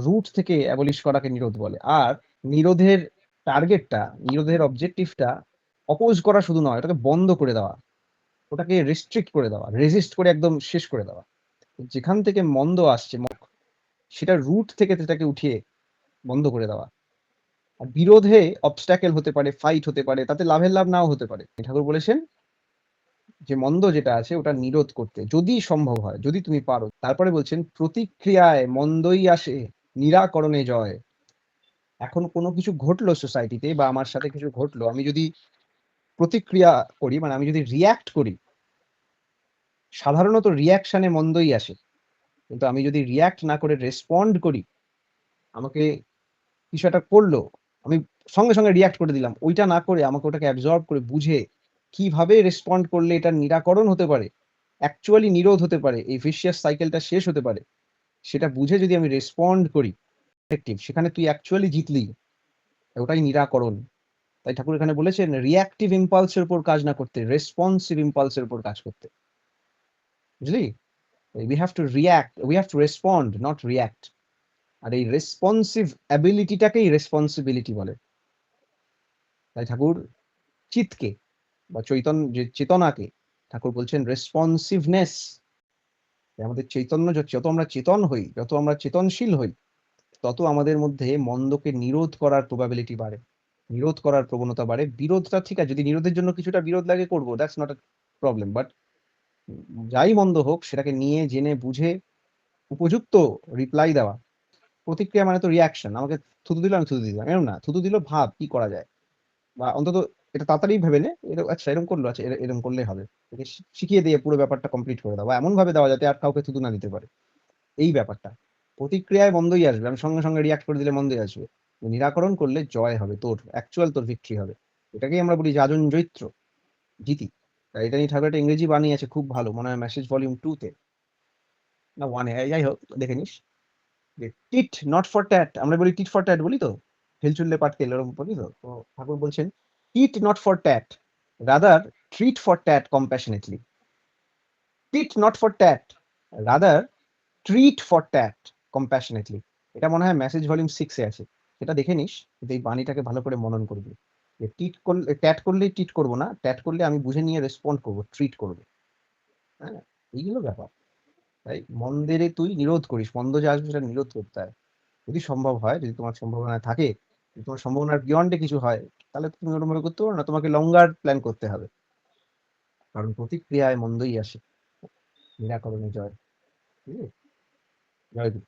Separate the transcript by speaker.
Speaker 1: Root থেকে abolish করাকে নিরোধ বলে। আর নিরোধের টার্গেটটা, নিরোধের অবজেক্টিভটা অপোজ করা শুধু নয়, ওটাকে বন্ধ করে দেওয়া, ওটাকে রেস্ট্রিক্ট করে দেওয়া, রেজিস্ট করে একদম শেষ করে দেওয়া। যেখান থেকে মন্দ আসছে সেটা রুট থেকে সেটাকে উঠিয়ে বন্ধ করে দেওয়া। আর বিরোধে অবস্ট্যাকেল হতে পারে, ফাইট হতে পারে, তাতে লাভের লাভ নাও হতে পারে। ঠাকুর বলেছেন যে মন্দ যেটা আছে ওটা নিরোধ করতে, যদি সম্ভব হয়, যদি তুমি পারো। তারপরে বলছেন প্রতিক্রিয়ায় মন্দই আসে, নিরাকরণে জয়। এখন কোনো কিছু ঘটলো সোসাইটিতে বা আমার সাথে কিছু ঘটলো, আমি যদি প্রতিক্রিয়া করি, মানে আমি যদি রিয়াক্ট করি, সাধারণত রিয়াকশনে মন্দই আসে। কিন্তু আমি যদি রিয়াক্ট না করে রেসপন্ড করি, আমাকে কিছু একটা করলো, আমি সঙ্গে সঙ্গে রিয়াক্ট করে দিলাম, ওইটা না করে আমাকে ওটাকে অ্যাবজর্ব করে বুঝে কিভাবে রেসপন্ড করলে এটার নিরাকরণ হতে পারে, অ্যাকচুয়ালি নিরোধ হতে পারে, এই ভিশিয়াস সাইকেলটা শেষ হতে পারে, সেটা বুঝে যদি আমি রেসপন্ড করি, সেখানে তুই অ্যাকচুয়ালি জিতলি, ওটাই নিরাকরণ। তাই ঠাকুর এখানে বলেছেন রিয়াক্টিভ ইম্পালসের উপর কাজ না করতে, রেসপন্সিভ ইম্পালসের উপর কাজ করতে। বুঝলি? We have to react, we have to respond, not react. আর এই রেসপন্সিভ অ্যাবিলিটিটাকেই রেসপন্সিবিলিটি বলে। তাই ঠাকুর চিতকে বা যে চেতনাকে ঠাকুর বলছেন রেসপন্সিভনেস। আমাদের চৈতন্য, যত আমরা চেতন হই, যত আমরা চেতনশীল হই, তত আমাদের মধ্যে মন্দকে নিরোধ করার প্রবাবিলিটি বাড়ে, নিরোধ করার প্রবণতা বাড়ে। বিরোধটা ঠিক আছে, যদি নিরোধের জন্য কিছুটা বিরোধ লাগে করবো, that's not a problem. But যাই মন্দ হোক সেটাকে নিয়ে জেনে বুঝে উপযুক্ত রিপ্লাই দেওয়া। প্রতিক্রিয়া মানে তো রিয়াকশন। আমাকে থুতু দিল, আমি থুতু দিলাম, এরকম না। থুতু দিল, ভাব কি করা যায়, বা অন্তত এটা তাড়াতাড়ি ভেবে নে, আচ্ছা এরকম করলো, আচ্ছা এরকম করলেই হবে। একে শিখিয়ে দিয়ে পুরো ব্যাপারটা কমপ্লিট করে দাও, বা এমন ভাবে দেওয়া যাতে আর কাউকে থুতু না দিতে পারে। এই ব্যাপারটা, প্রতিক্রিয়ায় মন্দই আসবে, আমি সঙ্গে সঙ্গে রিয়াক্ট করে দিলে মন্দই আসবে। নিরাকরণ করলে জয় হবে, তোর অ্যাকচুয়াল তোর ভিক্টরি হবে। এটাকেই আমরা বলি যাজন জৈত্র, জিতি। তাই এটা নিয়ে ঠাকুর একটা ইংরেজি বানিয়ে আছে খুব ভালো, মনে হয় মেসেজ ভলিউম 2 তে না 1 এ, যাই হোক দেখে নিস। টিট নট ফর ট্যাট, আমরা বলি টিট ফর ট্যাট বলি তো, হেলচুল্লে পাটকেল এরকম বলি তো। তো ঠাকুর বলছেন tit not for tat, rather treat for tat compassionately. Tit not for tat, rather treat for tat compassionately. এটা মনে হয় মেসেজ ভলিউম 6 এ আছে, সেটা দেখে নিস। এই বাণীটাকে ভালো করে মনন করবি। যে টিট করলে, ট্যাট করলেই টিট করবো না, ট্যাট করলে আমি বুঝে নিয়ে রেসপন্ড করবো, ট্রিট করবো। হ্যাঁ, এইগুলো ব্যাপার। তাই মন্দের তুই নিরোধ করিস, মন্দ যে আসবে সেটা নিরোধ করতে হয়। যদি সম্ভব হয়, যদি তোমার সম্ভাবনা থাকে, যদি তোমার সম্ভাবনার বিয়ন্ডে কিছু হয়, তাহলে তুমি ওরকম ভাবে করতে পারো না, তোমাকে লঙ্গার প্ল্যান করতে হবে। কারণ প্রতিক্রিয়ায় মন্দই আসে, নিরাকরণে জয়। বুঝলি? জয় গুরু।